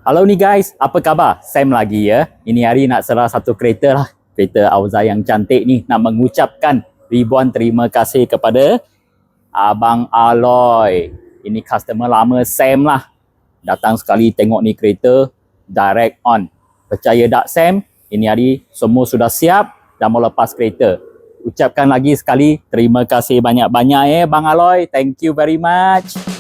Halo nih guys, apa khabar? Sam lagi ya. Ini hari nak serah satu kereta lah. Kereta Auza yang cantik ni. Nak mengucapkan ribuan terima kasih kepada Abang Aloy. Ini customer lama Sam lah. Datang sekali tengok ni kereta, direct on. Percaya tak Sam? Ini hari semua sudah siap dan mau lepas kereta. Ucapkan lagi sekali terima kasih banyak-banyak Bang Aloy. Thank you very much.